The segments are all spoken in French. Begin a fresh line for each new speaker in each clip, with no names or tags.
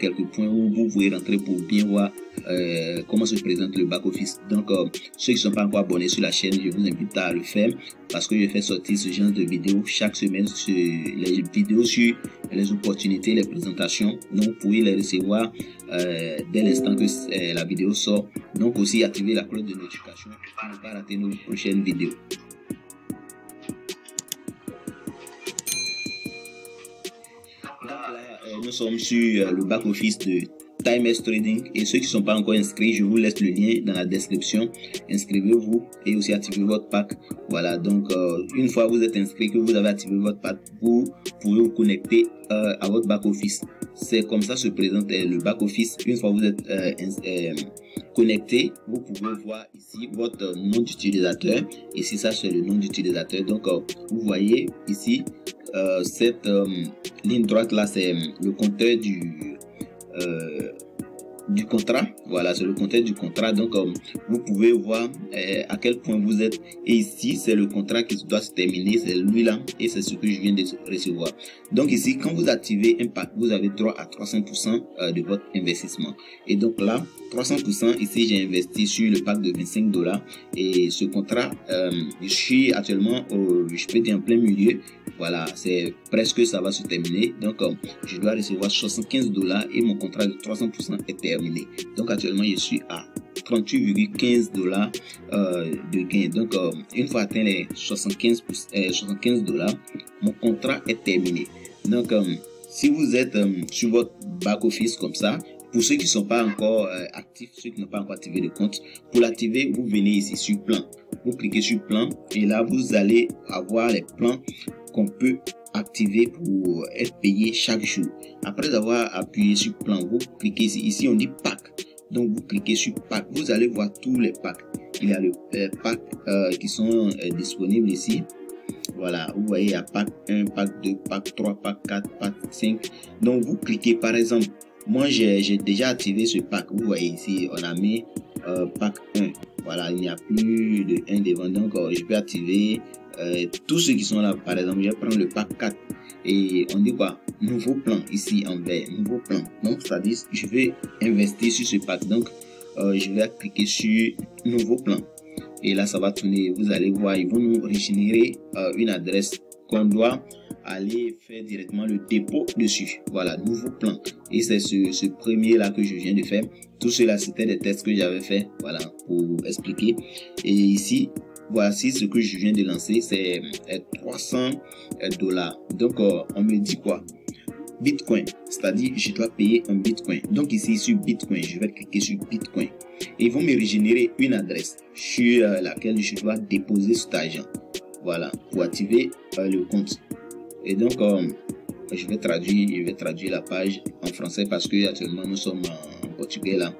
quelques points où vous pouvez rentrer pour bien voir comment se présente le back-office. Donc, ceux qui ne sont pas encore abonnés sur la chaîne, je vous invite à le faire parce que je fais sortir ce genre de vidéos chaque semaine sur les vidéos sur les opportunités, les présentations. Donc, vous pouvez les recevoir dès l'instant que la vidéo sort. Donc, aussi activer la cloche de notification pour ne pas rater nos prochaines vidéos. Nous sommes sur le back-office de Timex Trading et ceux qui ne sont pas encore inscrits, je vous laisse le lien dans la description. Inscrivez-vous et aussi activez votre pack. Voilà, donc une fois vous êtes inscrit, que vous avez activé votre pack, vous pouvez vous connecter à votre back-office. C'est comme ça se présente le back-office. Une fois vous êtes connecté, vous pouvez voir ici votre nom d'utilisateur. Ici, ça c'est le nom d'utilisateur. Donc, vous voyez ici cette ligne droite là, c'est le compteur du contrat. Voilà, c'est le compteur du contrat. Donc vous pouvez voir à quel point vous êtes, et ici c'est le contrat qui doit se terminer, c'est lui là, et c'est ce que je viens de recevoir. Donc ici, quand vous activez un pack, vous avez droit à 300% de votre investissement. Et donc là, 300%, ici j'ai investi sur le pack de 25 $, et ce contrat, je suis actuellement je peux dire en plein milieu. Voilà, c'est presque, ça va se terminer. Donc je dois recevoir 75 $ et mon contrat de 300% est terminé. Donc actuellement je suis à 38,15 $ de gain. Donc une fois atteint les 75 $, mon contrat est terminé. Donc si vous êtes sur votre back office comme ça, pour ceux qui ne sont pas encore actifs, ceux qui n'ont pas encore activé le compte, pour l'activer, vous venez ici sur plan. Vous cliquez sur plan et là vous allez avoir les plans qu'on peut activer pour être payé chaque jour. Après avoir appuyé sur plan, vous cliquez ici. Ici on dit pack. Donc vous cliquez sur pack. Vous allez voir tous les packs. Il y a le pack qui sont disponibles ici. Voilà, vous voyez, il y a pack 1, pack 2, pack 3, pack 4, pack 5. Donc vous cliquez par exemple. Moi j'ai déjà activé ce pack. Vous voyez ici, on a mis pack 1. Voilà, il n'y a plus de 1 devant. Donc je peux activer tous ceux qui sont là. Par exemple, je vais prendre le pack 4 et on dit quoi, nouveau plan ici en vert, nouveau plan. Donc ça dit je vais investir sur ce pack. Donc je vais cliquer sur nouveau plan et là ça va tourner. Vous allez voir, ils vont nous régénérer une adresse qu'on doit aller faire directement le dépôt dessus. Voilà, nouveau plan. Et c'est ce premier là que je viens de faire. Tout cela c'était des tests que j'avais fait, voilà, pour expliquer. Et ici voici ce que je viens de lancer, c'est 300 $. Donc on me dit quoi, Bitcoin, c'est-à-dire je dois payer un Bitcoin. Donc ici sur Bitcoin, je vais cliquer sur Bitcoin et ils vont me régénérer une adresse sur laquelle je dois déposer cet argent. Voilà, pour activer le compte. Et donc je vais traduire la page en français parce que actuellement nous sommes en portugais là.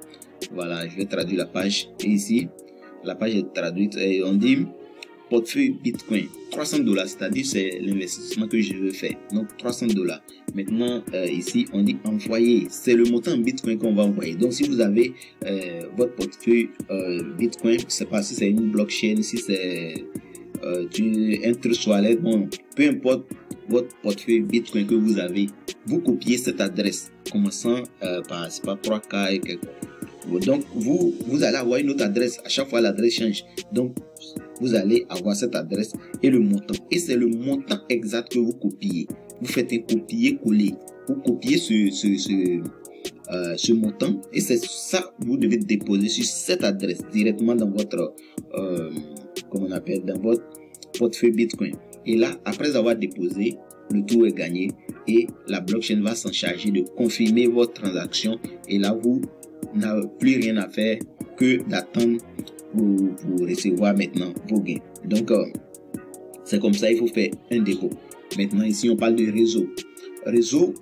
Voilà, je vais traduire la page et ici la page est traduite et on dit portefeuille Bitcoin 300 $, c'est-à-dire c'est l'investissement que je veux faire. Donc 300 $. Maintenant ici on dit envoyer, c'est le montant en Bitcoin qu'on va envoyer. Donc si vous avez votre portefeuille Bitcoin, je sais pas si c'est une blockchain, si c'est un trust wallet, bon, peu importe votre portefeuille Bitcoin que vous avez, vous copiez cette adresse commençant par 3K et quelque. Donc vous allez avoir une autre adresse. À chaque fois l'adresse change. Donc vous allez avoir cette adresse et le montant. Et c'est le montant exact que vous copiez. Vous faites un copier-coller. Vous copiez ce montant et c'est ça que vous devez déposer sur cette adresse directement dans votre comment on appelle, dans votre portefeuille Bitcoin. Et là, après avoir déposé, le tour est gagné et la blockchain va s'en charger de confirmer votre transaction. Et là, vous n'avez plus rien à faire que d'attendre pour recevoir maintenant vos gains. Donc, c'est comme ça, il faut faire un dépôt. Maintenant, ici, on parle de réseau. Réseau,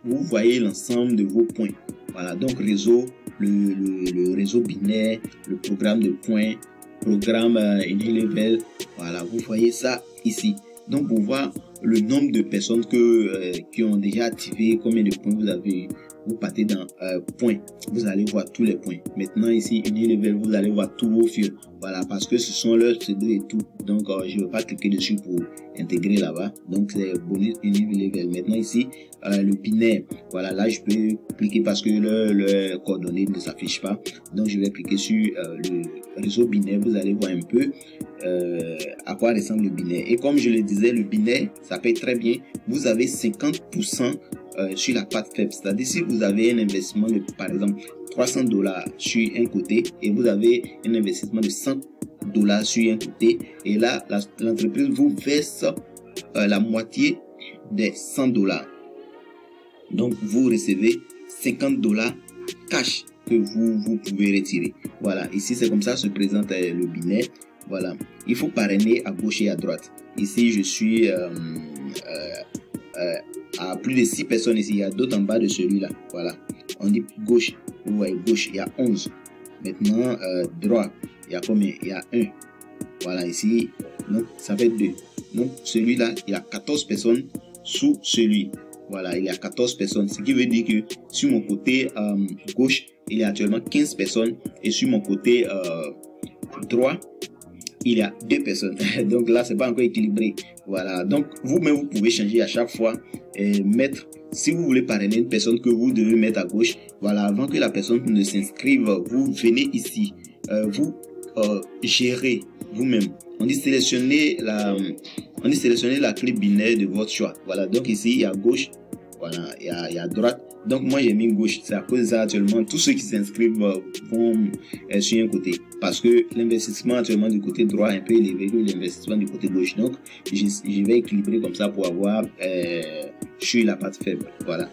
vous voyez l'ensemble de vos points. Voilà, donc réseau, le réseau binaire, le programme de points, programme Unilevel. Voilà, vous voyez ça ici. Donc, pour voir le nombre de personnes qui ont déjà activé, combien de points vous avez eu. vous partez dans points, vous allez voir tous les points. Maintenant ici Unilevel, vous allez voir tous vos fils, voilà, parce que ce sont leurs pseudos et tout. Donc je ne vais pas cliquer dessus pour intégrer là-bas. Donc c'est bonus Unilevel. Maintenant ici le binaire, voilà, là je peux cliquer parce que le coordonnées ne s'affiche pas. Donc je vais cliquer sur le réseau binaire. Vous allez voir un peu à quoi ressemble le binaire. Et comme je le disais, le binaire, ça paye très bien. Vous avez 50% sur la part faible. C'est-à-dire si vous avez un investissement de, par exemple, $300 sur un côté et vous avez un investissement de $100 sur un côté, et là l'entreprise vous verse la moitié des $100. Donc vous recevez $50 cash que vous pouvez retirer. Voilà, ici c'est comme ça se présente le binaire. Voilà, il faut parrainer à gauche et à droite. Ici je suis à plus de 6 personnes ici. Il y a d'autres en bas de celui-là. Voilà, on dit gauche. Vous voyez gauche, il y a 11. Maintenant droit, il y a combien? Il y a 1. Voilà, ici donc ça fait 2. Donc celui-là, il y a 14 personnes sous celui. Voilà, il y a 14 personnes, ce qui veut dire que sur mon côté gauche, il y a actuellement 15 personnes et sur mon côté droit, il y a 2 personnes. Donc là, c'est pas encore équilibré. Voilà, donc vous-même, vous pouvez changer à chaque fois et mettre, si vous voulez parrainer une personne que vous devez mettre à gauche, voilà, avant que la personne ne s'inscrive, vous venez ici, vous gérez vous-même. On dit sélectionner la clé binaire de votre choix. Voilà, donc ici il y a gauche, voilà, il y a droite. Donc moi j'ai mis gauche, c'est à cause de ça actuellement tous ceux qui s'inscrivent vont sur un côté, parce que l'investissement actuellement du côté droit est un peu élevé que l'investissement du côté gauche. Donc je vais équilibrer comme ça pour avoir sur la partie faible. Voilà,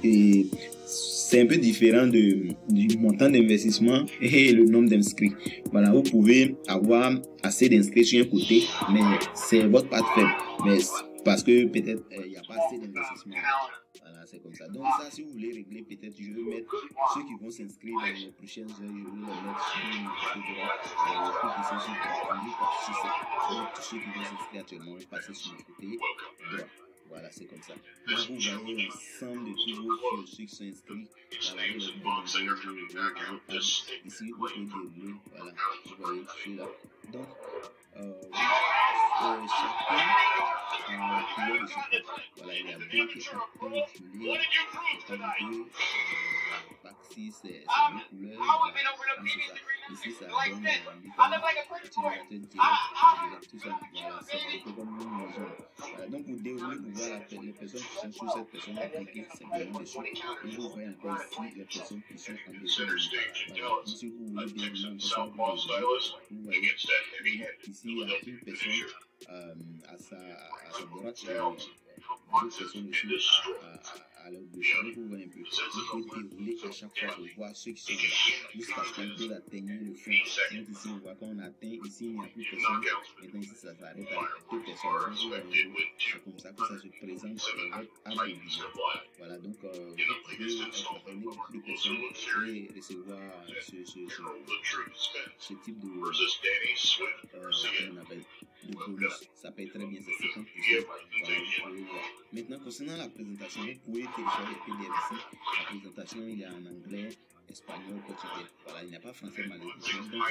et c'est un peu différent du montant d'investissement et le nombre d'inscrits. Voilà, vous pouvez avoir assez d'inscrits sur un côté, mais c'est votre part faible. Mais parce que peut-être il n'y a pas assez d'investissement. Voilà, c'est comme ça. Donc ça, si vous voulez régler, peut-être je vais mettre ceux qui vont s'inscrire dans les prochaines heures, je vais les mettre sur le côté droit. Donc tous ceux qui vont s'inscrire actuellement vont passer sur le côté droit. Voilà, c'est comme ça. Donc vous voyez l'ensemble de tous vos ceux qui sont inscrits. Voilà, ici, vous pouvez dérouler. Voilà, vous voyez celui-là. Donc, chacun a la couleur de son compte. Voilà, il y a deux qui sont affiliés. Ici, c'est une couleur. Ici, ça donne utilisateur direct, tout ça. Voilà, c'est un peu comme une maison. Voilà, donc vous déroulez pour voir les personnes qui sont sur cette personne, vous cliquez simplement dessus et vous voyez encore ici les personnes qui sont en dessous de vous. Voilà, donc si vous voulez dérouler encore ça, vous voyez ici il y a une personne à sa droite et d'autres personnes aussi à leur gauche. Donc vous voyez un peu, vous pouvez dérouler à chaque fois pour voir ceux qui sont là jusqu'à ce que vous atteignez le fond. Donc ici on voit qu'on atteint, ici il n'y a plus personne, maintenant ici ça s'arrête à 2 personnes. Donc c'est comme ça que ça se présente sur votre arbre de vision. Voilà, donc vous pouvez accompagner beaucoup de personnes et recevoir ce type de comment on appelle, de bonus. Ça paye très bien, c'est 50%. Voilà, maintenant concernant la présentation, vous pouvez télécharger le PDF ici. La présentation il est en anglais, espagnol, portugais. Voilà, il n'y a pas français malheureusement. Donc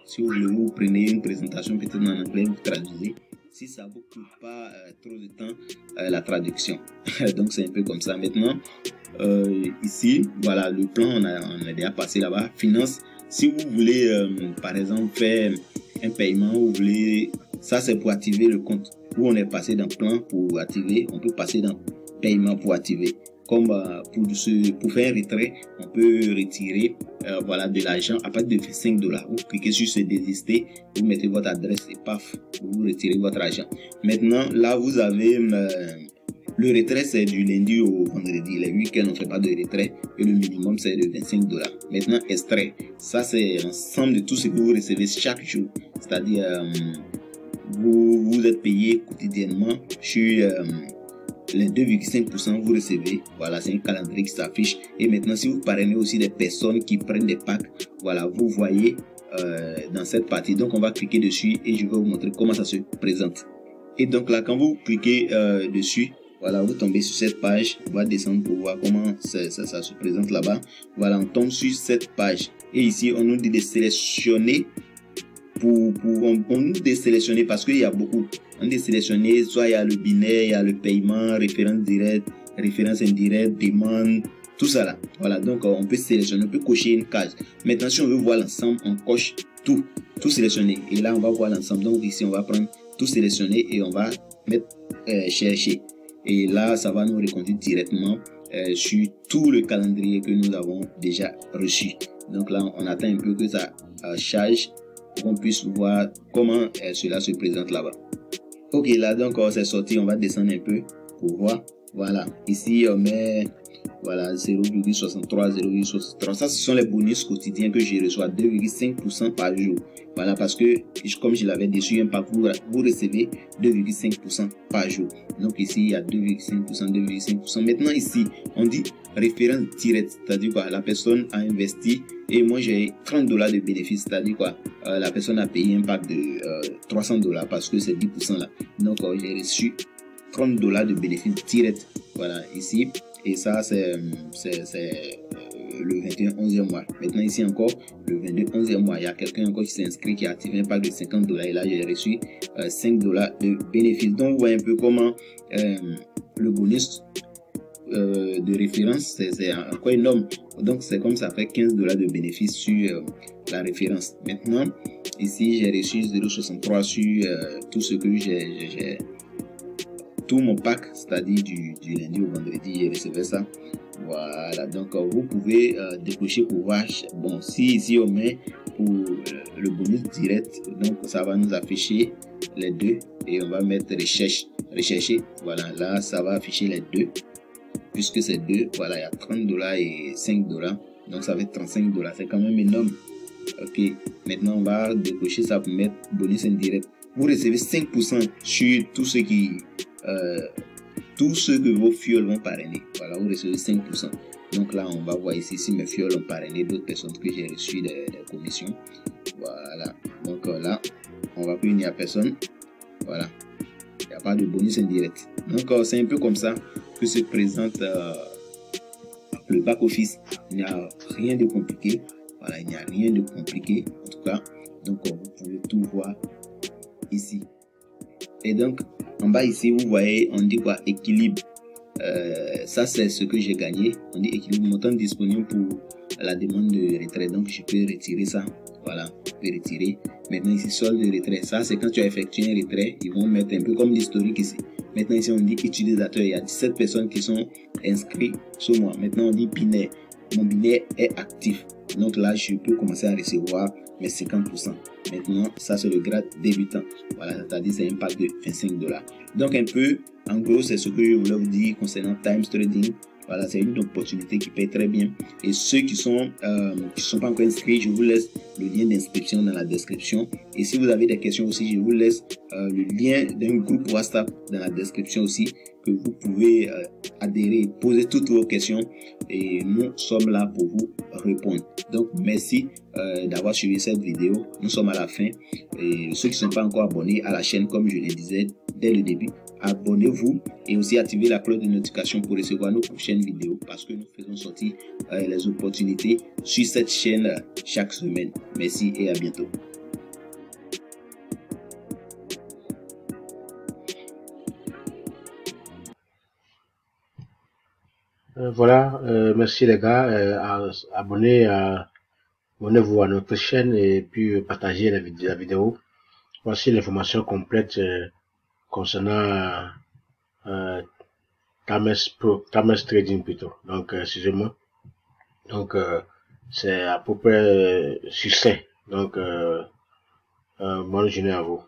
si vous voulez, vous prenez une présentation peut-être en anglais, vous traduisez. Si ça ne vous coûte pas trop de temps, la traduction. Donc c'est un peu comme ça. Maintenant, ici, voilà, le plan, on a déjà passé là-bas. Finance, si vous voulez, par exemple, faire un paiement, vous voulez, ça c'est pour activer le compte. Où on est passé dans plan pour activer, on peut passer dans paiement pour activer. Comme pour faire un retrait, on peut retirer voilà, de l'argent à partir de $5. Vous cliquez sur ce désister, vous mettez votre adresse et paf, vous retirez votre argent. Maintenant, là, vous avez le retrait, c'est du lundi au vendredi. Les week-ends, on ne fait pas de retrait et le minimum, c'est de $25. Maintenant, extrait, ça, c'est l'ensemble de tout ce que vous recevez chaque jour. C'est-à-dire, vous êtes payé quotidiennement sur les 2,5% vous recevez. Voilà, c'est un calendrier qui s'affiche. Et maintenant, si vous parrainez aussi des personnes qui prennent des packs, voilà, vous voyez dans cette partie. Donc, on va cliquer dessus et je vais vous montrer comment ça se présente. Et donc là, quand vous cliquez dessus, Voilà, vous tombez sur cette page, on va descendre pour voir comment ça se présente là-bas. Voilà, on tombe sur cette page. Et ici, on nous dit de sélectionner on nous dit de sélectionner parce qu'il y a beaucoup. On dit de sélectionner, soit il y a le binaire, il y a le paiement, référence directe, référence indirecte, demande, tout ça là. Voilà, donc on peut sélectionner, on peut cocher une case. Maintenant, si on veut voir l'ensemble, on coche tout sélectionner. Et là, on va voir l'ensemble. Donc ici, on va prendre tout sélectionner et on va mettre chercher. Et là, ça va nous reconduire directement sur tout le calendrier que nous avons déjà reçu. Donc là, on attend un peu que ça charge pour qu'on puisse voir comment cela se présente là-bas. Ok, là donc c'est sorti, on va descendre un peu pour voir. Voilà, ici on met voilà 0,63, 0,63. Ça, ce sont les bonus quotidiens que je reçois, 2,5% par jour. Voilà, parce que comme je l'avais dit sur un parcours, vous recevez 2,5% par jour. Donc ici, il y a 2,5%, 2,5%. Maintenant ici, on dit référence directe, c'est-à-dire quoi, la personne a investi et moi j'ai $30 de bénéfice, c'est-à-dire quoi, la personne a payé un pack de $300 parce que c'est 10% là. Donc j'ai reçu $30 de bénéfice direct. Voilà, ici. Et ça, c'est le 21 11e mois. Maintenant, ici encore, le 22 11e mois, il y a quelqu'un encore qui s'est inscrit, qui a activé un pack de $50. Et là, j'ai reçu $5 de bénéfice. Donc, vous voyez un peu comment le bonus de référence, c'est encore énorme. Donc, c'est comme ça fait $15 de bénéfice sur la référence. Maintenant, ici, j'ai reçu 0,63 sur tout ce que j'ai tout mon pack, c'est-à-dire du lundi au vendredi, j'ai recevé ça. Voilà, donc vous pouvez décocher pour voir. Bon, si ici on met pour le bonus direct, donc ça va nous afficher les deux et on va mettre rechercher. Voilà, là ça va afficher les deux puisque c'est deux. Voilà, il y a $30 et $5, donc ça fait $35. C'est quand même énorme. Ok, maintenant on va décocher ça pour mettre bonus indirect. Vous recevez 5% sur tout ce que vos fioles vont parrainer. Voilà, vous recevez 5%. Donc là, on va voir ici si mes fioles ont parrainé d'autres personnes que j'ai reçues des commissions. Voilà. Donc là, on va plus unir à personne. Voilà. Il n'y a pas de bonus indirect. Donc c'est un peu comme ça que se présente le back-office. Il n'y a rien de compliqué. Voilà, il n'y a rien de compliqué en tout cas. Donc vous pouvez tout voir ici. Et donc en bas ici, vous voyez, on dit quoi? Équilibre. Ça, c'est ce que j'ai gagné. On dit équilibre, montant disponible pour la demande de retrait. Donc, je peux retirer ça. Voilà, je peux retirer. Maintenant, ici, solde de retrait. Ça, c'est quand tu as effectué un retrait. Ils vont mettre un peu comme l'historique ici. Maintenant, ici, on dit utilisateur. Il y a 17 personnes qui sont inscrites sur moi. Maintenant, on dit binaire. Mon binaire est actif. Donc là, je peux commencer à recevoir mes 50%. Maintenant, ça c'est le grade débutant. Voilà, c'est-à-dire c'est un pack de $25. Donc un peu, en gros, c'est ce que je voulais vous dire concernant Times Trading. Voilà, c'est une opportunité qui paye très bien. Et ceux qui sont pas encore inscrits, je vous laisse le lien d'inscription dans la description. Et si vous avez des questions aussi, je vous laisse le lien d'un groupe WhatsApp dans la description aussi, que vous pouvez adhérer, poser toutes vos questions et nous sommes là pour vous répondre. Donc merci d'avoir suivi cette vidéo. Nous sommes à la fin et ceux qui ne sont pas encore abonnés à la chaîne, comme je le disais dès le début, abonnez-vous et aussi activez la cloche de notification pour recevoir nos prochaines vidéos parce que nous faisons sortir les opportunités sur cette chaîne chaque semaine. Merci et à bientôt.
Voilà, merci les gars, abonnez-vous à notre chaîne et puis partagez la vidéo. Voici l'information complète concernant Times Trading plutôt. Donc, excusez-moi. Donc, c'est à peu près succès. Donc, bonne journée à vous.